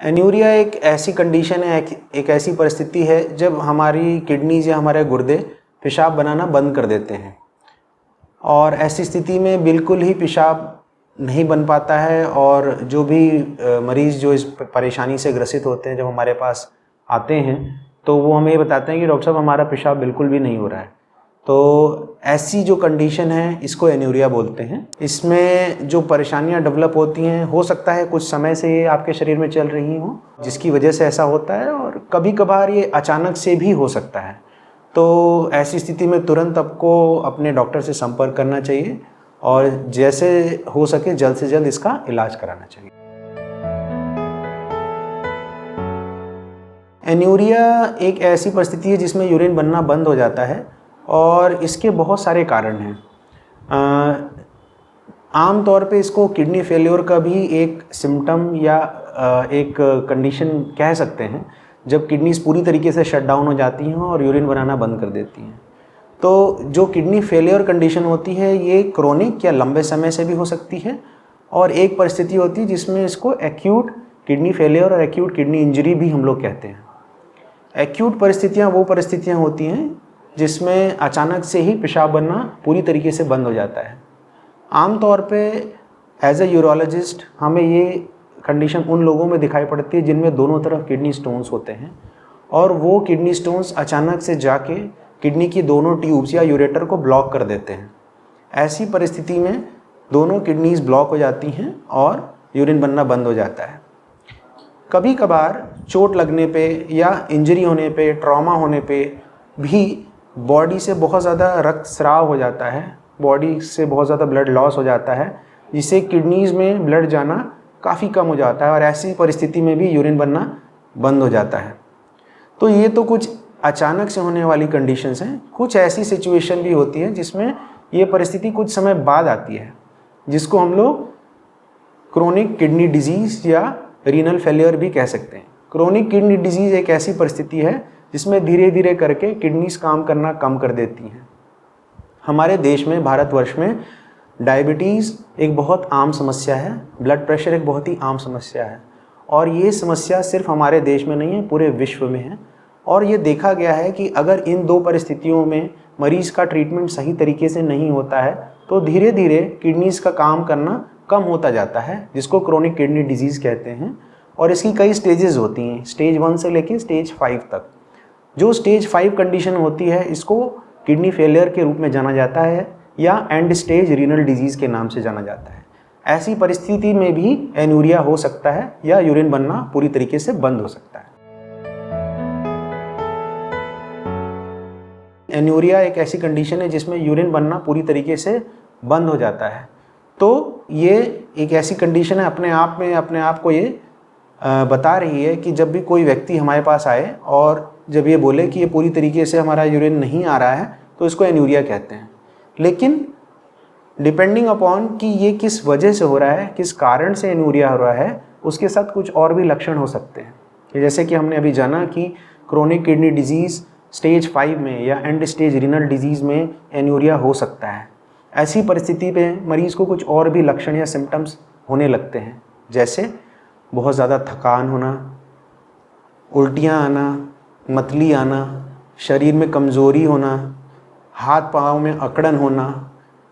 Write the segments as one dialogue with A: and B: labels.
A: Anuria एक ऐसी condition है, एक ऐसी परिस्थिति है जब हमारी किडनीज या हमारे गुर्दे पेशाब बनाना बंद कर देते हैं और ऐसी स्थिति में बिल्कुल ही पेशाब नहीं बन पाता है। और जो भी मरीज़ जो इस परेशानी से ग्रसित होते हैं, जब हमारे पास आते हैं तो वो हमें ये बताते हैं कि डॉक्टर साहब हमारा पेशाब बिल्कुल भी नहीं हो रहा है। तो ऐसी जो कंडीशन है इसको एन्यूरिया बोलते हैं। इसमें जो परेशानियां डेवलप होती हैं, हो सकता है कुछ समय से ये आपके शरीर में चल रही हों जिसकी वजह से ऐसा होता है, और कभी कभार ये अचानक से भी हो सकता है। तो ऐसी स्थिति में तुरंत आपको अपने डॉक्टर से संपर्क करना चाहिए और जैसे हो सके जल्द से जल्द इसका इलाज कराना चाहिए। एन्यूरिया एक ऐसी परिस्थिति है जिसमें यूरिन बनना बंद हो जाता है और इसके बहुत सारे कारण हैं। आम तौर पे इसको किडनी फेल्योर का भी एक सिम्टम या एक कंडीशन कह सकते हैं, जब किडनीज पूरी तरीके से शट डाउन हो जाती हैं और यूरिन बनाना बंद कर देती हैं। तो जो किडनी फेलियर कंडीशन होती है ये क्रोनिक या लंबे समय से भी हो सकती है, और एक परिस्थिति होती है जिसमें इसको एक्यूट किडनी फेलियर और एक्यूट किडनी इंजरी भी हम लोग कहते हैं। एक्यूट परिस्थितियाँ वो परिस्थितियाँ होती हैं जिसमें अचानक से ही पेशाब बनना पूरी तरीके से बंद हो जाता है। आम तौर पे एज ए यूरोलॉजिस्ट हमें ये कंडीशन उन लोगों में दिखाई पड़ती है जिनमें दोनों तरफ किडनी स्टोन्स होते हैं, और वो किडनी स्टोन्स अचानक से जाके किडनी की दोनों ट्यूब्स या यूरेटर को ब्लॉक कर देते हैं। ऐसी परिस्थिति में दोनों किडनीज ब्लॉक हो जाती हैं और यूरिन बनना बंद हो जाता है। कभी कभार चोट लगने पे या इंजरी होने पे, ट्रॉमा होने पे भी बॉडी से बहुत ज़्यादा रक्तस्राव हो जाता है, बॉडी से बहुत ज़्यादा ब्लड लॉस हो जाता है, जिससे किडनीज़ में ब्लड जाना काफ़ी कम हो जाता है और ऐसी परिस्थिति में भी यूरिन बनना बंद हो जाता है। तो ये तो कुछ अचानक से होने वाली कंडीशंस हैं। कुछ ऐसी सिचुएशन भी होती है जिसमें ये परिस्थिति कुछ समय बाद आती है, जिसको हम लोग क्रोनिक किडनी डिजीज़ या रीनल फेलियर भी कह सकते हैं। क्रोनिक किडनी डिजीज़ एक ऐसी परिस्थिति है जिसमें धीरे धीरे करके किडनीज काम करना कम कर देती हैं। हमारे देश में, भारतवर्ष में डायबिटीज़ एक बहुत आम समस्या है, ब्लड प्रेशर एक बहुत ही आम समस्या है, और ये समस्या सिर्फ हमारे देश में नहीं है, पूरे विश्व में है। और ये देखा गया है कि अगर इन दो परिस्थितियों में मरीज़ का ट्रीटमेंट सही तरीके से नहीं होता है तो धीरे धीरे किडनीज़ का काम करना कम होता जाता है, जिसको क्रोनिक किडनी डिजीज़ कहते हैं। और इसकी कई स्टेजेस होती हैं, स्टेज 1 से लेकर स्टेज 5 तक। जो स्टेज 5 कंडीशन होती है इसको किडनी फेलियर के रूप में जाना जाता है या एंड स्टेज रीनल डिजीज़ के नाम से जाना जाता है। ऐसी परिस्थिति में भी एन्यूरिया हो सकता है या यूरिन बनना पूरी तरीके से बंद हो सकता है। एन्यूरिया एक ऐसी कंडीशन है जिसमें यूरिन बनना पूरी तरीके से बंद हो जाता है। तो ये एक ऐसी कंडीशन है अपने आप को ये बता रही है कि जब भी कोई व्यक्ति हमारे पास आए और जब ये बोले कि ये पूरी तरीके से हमारा यूरिन नहीं आ रहा है तो इसको एन्यूरिया कहते हैं। लेकिन डिपेंडिंग अपॉन कि ये किस वजह से हो रहा है, किस कारण से एन्यूरिया हो रहा है, उसके साथ कुछ और भी लक्षण हो सकते हैं। जैसे कि हमने अभी जाना कि क्रोनिक किडनी डिजीज़ स्टेज 5 में या एंड स्टेज रीनल डिजीज़ में एन्यूरिया हो सकता है। ऐसी परिस्थिति में मरीज़ को कुछ और भी लक्षण या सिम्टम्स होने लगते हैं, जैसे बहुत ज़्यादा थकान होना, उल्टियाँ आना, मतली आना, शरीर में कमज़ोरी होना, हाथ पाँव में अकड़न होना,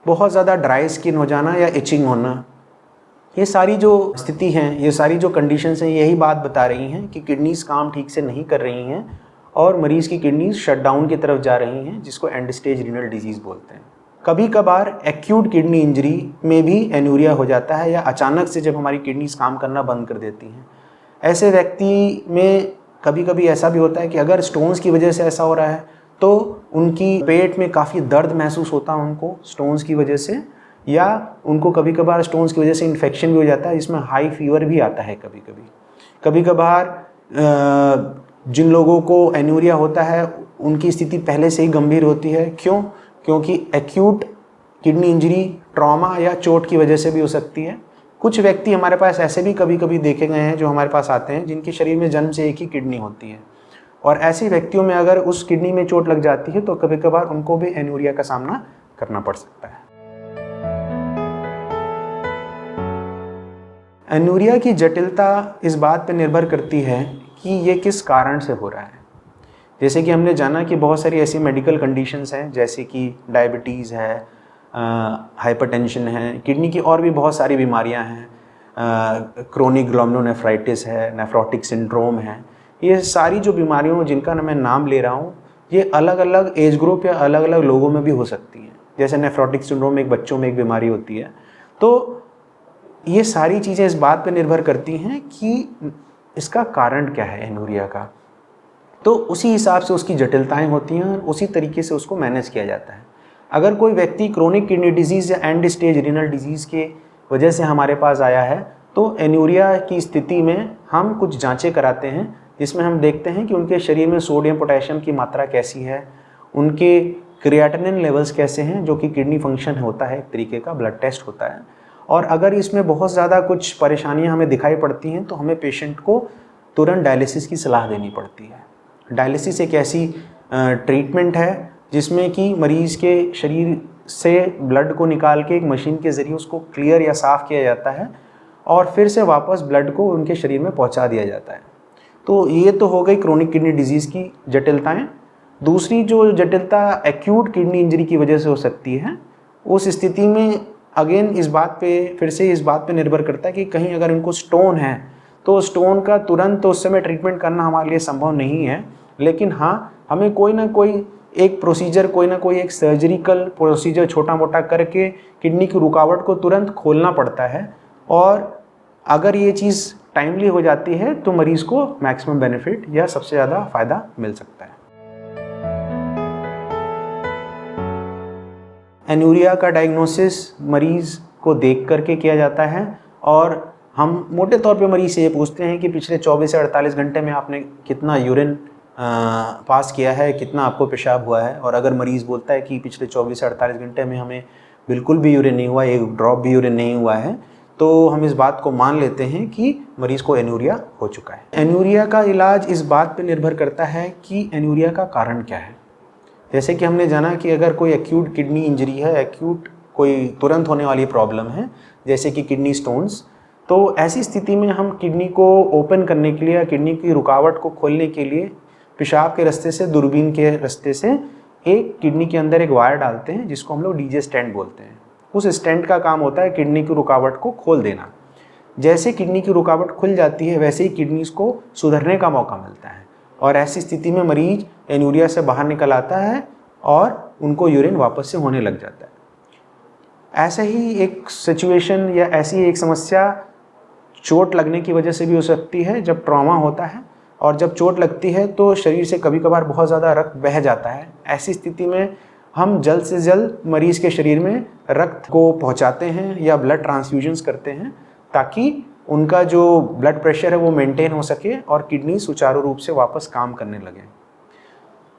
A: बहुत ज़्यादा ड्राई स्किन हो जाना या इचिंग होना। ये सारी जो स्थिति हैं, ये सारी जो कंडीशंस हैं, यही बात बता रही हैं कि किडनीज़ काम ठीक से नहीं कर रही हैं और मरीज़ की किडनीज़ शट डाउन की तरफ जा रही हैं, जिसको एंड स्टेज रीनल डिजीज़ बोलते हैं। कभी कभार एक्यूट किडनी इंजरी में भी एन्यूरिया हो जाता है, या अचानक से जब हमारी किडनीज़ काम करना बंद कर देती हैं। ऐसे व्यक्ति में कभी कभी ऐसा भी होता है कि अगर स्टोन्स की वजह से ऐसा हो रहा है तो उनकी पेट में काफ़ी दर्द महसूस होता है उनको स्टोन्स की वजह से, या उनको कभी कभार स्टोन्स की वजह से इन्फेक्शन भी हो जाता है, जिसमें हाई फीवर भी आता है। कभी कभार जिन लोगों को एन्यूरिया होता है उनकी स्थिति पहले से ही गंभीर होती है। क्यों? क्योंकि एक्यूट किडनी इंजरी ट्रॉमा या चोट की वजह से भी हो सकती है। कुछ व्यक्ति हमारे पास ऐसे भी कभी कभी देखे गए हैं जो हमारे पास आते हैं जिनके शरीर में जन्म से एक ही किडनी होती है, और ऐसे व्यक्तियों में अगर उस किडनी में चोट लग जाती है तो कभी कभार उनको भी एन्यूरिया का सामना करना पड़ सकता है। एन्यूरिया की जटिलता इस बात पर निर्भर करती है कि ये किस कारण से हो रहा है। जैसे कि हमने जाना कि बहुत सारी ऐसी मेडिकल कंडीशंस हैं, जैसे कि डायबिटीज़ है, हाइपरटेंशन है, किडनी की और भी बहुत सारी बीमारियां हैं, क्रोनिक ग्लोमेरुलोनेफ्राइटिस है, नेफ्रोटिक सिंड्रोम है। ये सारी जो बीमारियों जिनका मैं नाम ले रहा हूँ, ये अलग अलग एज ग्रुप या अलग अलग लोगों में भी हो सकती हैं। जैसे नेफ्रोटिक सिंड्रोम एक बच्चों में एक बीमारी होती है। तो ये सारी चीज़ें इस बात पर निर्भर करती हैं कि इसका कारण क्या है एन्यूरिया का। तो उसी हिसाब से उसकी जटिलताएं होती हैं और उसी तरीके से उसको मैनेज किया जाता है। अगर कोई व्यक्ति क्रोनिक किडनी डिजीज़ या एंड स्टेज रीनल डिजीज़ के वजह से हमारे पास आया है, तो एन्यूरिया की स्थिति में हम कुछ जांचें कराते हैं, जिसमें हम देखते हैं कि उनके शरीर में सोडियम पोटेशियम की मात्रा कैसी है, उनके क्रिएटिनिन लेवल्स कैसे हैं, जो कि किडनी फंक्शन होता है, एक तरीके का ब्लड टेस्ट होता है। और अगर इसमें बहुत ज़्यादा कुछ परेशानियाँ हमें दिखाई पड़ती हैं, तो हमें पेशेंट को तुरंत डायलिसिस की सलाह देनी पड़ती है। डायलिसिस एक ऐसी ट्रीटमेंट है जिसमें कि मरीज़ के शरीर से ब्लड को निकाल के एक मशीन के ज़रिए उसको क्लियर या साफ़ किया जाता है और फिर से वापस ब्लड को उनके शरीर में पहुंचा दिया जाता है। तो ये तो हो गई क्रोनिक किडनी डिजीज़ की जटिलताएं। दूसरी जो जटिलता एक्यूट किडनी इंजरी की वजह से हो सकती है, उस स्थिति में अगेन इस बात पे निर्भर करता है कि कहीं अगर इनको स्टोन है, तो स्टोन का तुरंत तो उस समय ट्रीटमेंट करना हमारे लिए संभव नहीं है, लेकिन हाँ, हमें कोई ना कोई एक प्रोसीजर, कोई ना कोई एक सर्जिकल प्रोसीजर छोटा मोटा करके किडनी की रुकावट को तुरंत खोलना पड़ता है। और अगर ये चीज़ टाइमली हो जाती है तो मरीज़ को मैक्सिमम बेनिफिट या सबसे ज़्यादा फ़ायदा मिल सकता है। एन्यूरिया का डायग्नोसिस मरीज़ को देख करके किया जाता है और हम मोटे तौर पे मरीज़ से ये पूछते हैं कि पिछले 24 से 48 घंटे में आपने कितना यूरिन पास किया है, कितना आपको पेशाब हुआ है। और अगर मरीज़ बोलता है कि पिछले 24 से 48 घंटे में हमें बिल्कुल भी यूरिन नहीं हुआ, एक ड्रॉप भी यूरिन नहीं हुआ है, तो हम इस बात को मान लेते हैं कि मरीज़ को एन्यूरिया हो चुका है। एन्यूरिया का इलाज इस बात पर निर्भर करता है कि एन्यूरिया का कारण क्या है। जैसे कि हमने जाना कि अगर कोई एक्यूट किडनी इंजरी है, एक्यूट कोई तुरंत होने वाली प्रॉब्लम है, जैसे कि किडनी स्टोन्स, तो ऐसी स्थिति में हम किडनी को ओपन करने के लिए या किडनी की रुकावट को खोलने के लिए पेशाब के रास्ते से, दूरबीन के रास्ते से एक किडनी के अंदर एक वायर डालते हैं, जिसको हम लोग डीजे स्टेंट बोलते हैं। उस स्टेंट का काम होता है किडनी की रुकावट को खोल देना। जैसे किडनी की रुकावट खुल जाती है, वैसे ही किडनीज को सुधरने का मौका मिलता है और ऐसी स्थिति में मरीज एन्यूरिया से बाहर निकल आता है और उनको यूरिन वापस से होने लग जाता है। ऐसे ही एक सिचुएशन या ऐसी एक समस्या चोट लगने की वजह से भी हो सकती है, जब ट्रॉमा होता है और जब चोट लगती है तो शरीर से कभी कभार बहुत ज़्यादा रक्त बह जाता है। ऐसी स्थिति में हम जल्द से जल्द मरीज़ के शरीर में रक्त को पहुंचाते हैं या ब्लड ट्रांसफ्यूजन्स करते हैं, ताकि उनका जो ब्लड प्रेशर है वो मेंटेन हो सके और किडनी सुचारू रूप से वापस काम करने लगे।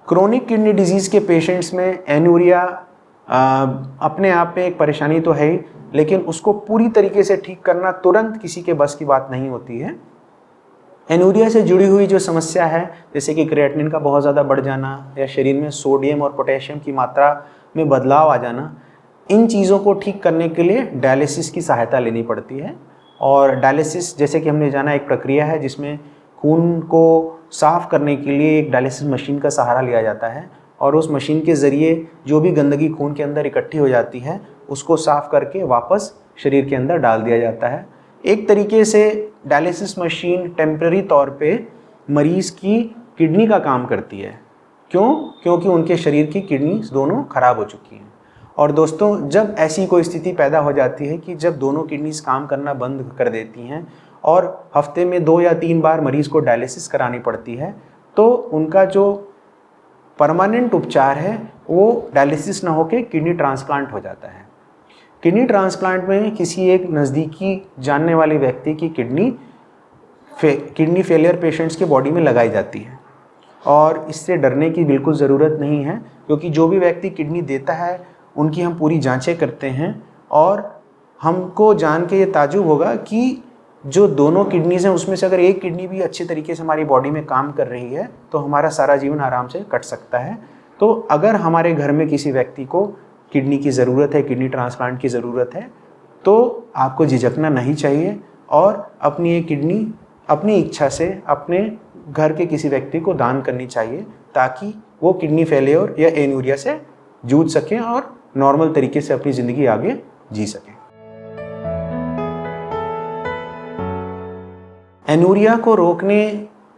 A: क्रोनिक किडनी डिजीज़ के पेशेंट्स में एन्यूरिया अपने आप में एक परेशानी तो है ही, लेकिन उसको पूरी तरीके से ठीक करना तुरंत किसी के बस की बात नहीं होती है। एन्यूरिया से जुड़ी हुई जो समस्या है, जैसे कि क्रिएटिनिन का बहुत ज़्यादा बढ़ जाना या शरीर में सोडियम और पोटेशियम की मात्रा में बदलाव आ जाना, इन चीज़ों को ठीक करने के लिए डायलिसिस की सहायता लेनी पड़ती है। और डायलिसिस, जैसे कि हमने जाना, एक प्रक्रिया है जिसमें खून को साफ़ करने के लिए एक डायलिसिस मशीन का सहारा लिया जाता है और उस मशीन के ज़रिए जो भी गंदगी खून के अंदर इकट्ठी हो जाती है उसको साफ़ करके वापस शरीर के अंदर डाल दिया जाता है। एक तरीके से डायलिसिस मशीन टेम्परेरी तौर पे मरीज़ की किडनी का काम करती है। क्यों? क्योंकि उनके शरीर की किडनी दोनों खराब हो चुकी हैं। और दोस्तों, जब ऐसी कोई स्थिति पैदा हो जाती है कि जब दोनों किडनीज काम करना बंद कर देती हैं और हफ्ते में 2 या 3 बार मरीज़ को डायलिसिस करानी पड़ती है, तो उनका जो परमानेंट उपचार है वो डायलिसिस ना होकर किडनी ट्रांसप्लांट हो जाता है। किडनी ट्रांसप्लांट में किसी एक नज़दीकी जानने वाले व्यक्ति की किडनी फेलियर पेशेंट्स के बॉडी में लगाई जाती है और इससे डरने की बिल्कुल ज़रूरत नहीं है, क्योंकि जो भी व्यक्ति किडनी देता है उनकी हम पूरी जांचें करते हैं और हमको जान के ये ताज्जुब होगा कि जो दोनों किडनीज़ हैं उसमें से अगर एक किडनी भी अच्छे तरीके से हमारी बॉडी में काम कर रही है तो हमारा सारा जीवन आराम से कट सकता है। तो अगर हमारे घर में किसी व्यक्ति को किडनी की ज़रूरत है, किडनी ट्रांसप्लांट की ज़रूरत है, तो आपको झिझकना नहीं चाहिए और अपनी ये किडनी अपनी इच्छा से अपने घर के किसी व्यक्ति को दान करनी चाहिए, ताकि वो किडनी फेलियर या एन्यूरिया से जूझ सकें और नॉर्मल तरीके से अपनी ज़िंदगी आगे जी सकें। एन्यूरिया को रोकने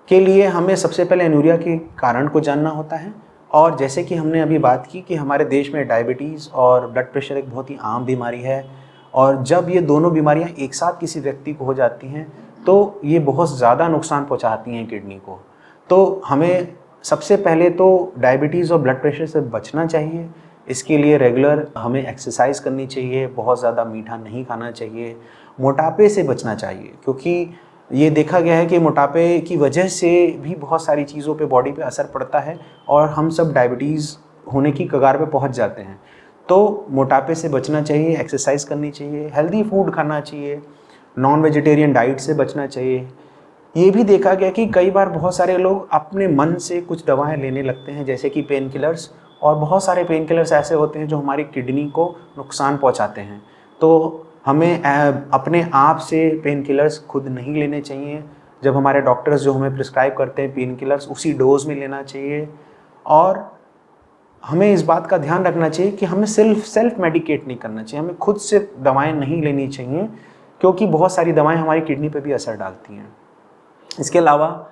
A: के लिए हमें सबसे पहले एन्यूरिया के कारण को जानना होता है। और जैसे कि हमने अभी बात की कि हमारे देश में डायबिटीज़ और ब्लड प्रेशर एक बहुत ही आम बीमारी है, और जब ये दोनों बीमारियां एक साथ किसी व्यक्ति को हो जाती हैं तो ये बहुत ज़्यादा नुकसान पहुंचाती हैं किडनी को। तो हमें सबसे पहले तो डायबिटीज़ और ब्लड प्रेशर से बचना चाहिए। इसके लिए रेगुलर हमें एक्सरसाइज करनी चाहिए, बहुत ज़्यादा मीठा नहीं खाना चाहिए, मोटापे से बचना चाहिए, क्योंकि ये देखा गया है कि मोटापे की वजह से भी बहुत सारी चीज़ों पे बॉडी पे असर पड़ता है और हम सब डायबिटीज़ होने की कगार पे पहुंच जाते हैं। तो मोटापे से बचना चाहिए, एक्सरसाइज करनी चाहिए, हेल्दी फूड खाना चाहिए, नॉन वेजिटेरियन डाइट से बचना चाहिए। ये भी देखा गया कि कई बार बहुत सारे लोग अपने मन से कुछ दवाएं लेने लगते हैं, जैसे कि पेन किलर्स, और बहुत सारे पेन किलर्स ऐसे होते हैं जो हमारी किडनी को नुकसान पहुंचाते हैं। तो हमें अपने आप से पेन किलर्स खुद नहीं लेने चाहिए। जब हमारे डॉक्टर्स जो हमें प्रिस्क्राइब करते हैं पेन किलर्स, उसी डोज में लेना चाहिए। और हमें इस बात का ध्यान रखना चाहिए कि हमें सेल्फ मेडिकेट नहीं करना चाहिए, हमें खुद से दवाएं नहीं लेनी चाहिए, क्योंकि बहुत सारी दवाएं हमारी किडनी पे भी असर डालती हैं। इसके अलावा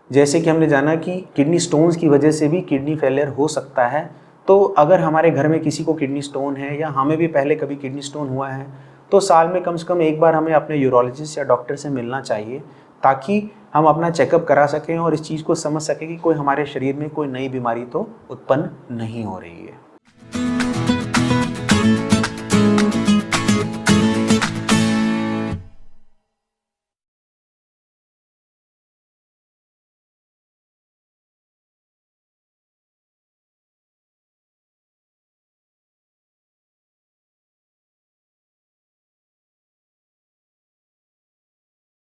A: जैसे कि हमने जाना कि किडनी स्टोन्स की वजह से भी किडनी फेलियर हो सकता है। तो अगर हमारे घर में किसी को किडनी स्टोन है या हमें भी पहले कभी किडनी स्टोन हुआ है, तो साल में कम से कम एक बार हमें अपने यूरोलॉजिस्ट या डॉक्टर से मिलना चाहिए, ताकि हम अपना चेकअप करा सकें और इस चीज़ को समझ सकें कि कोई हमारे शरीर में कोई नई बीमारी तो उत्पन्न नहीं हो रही है।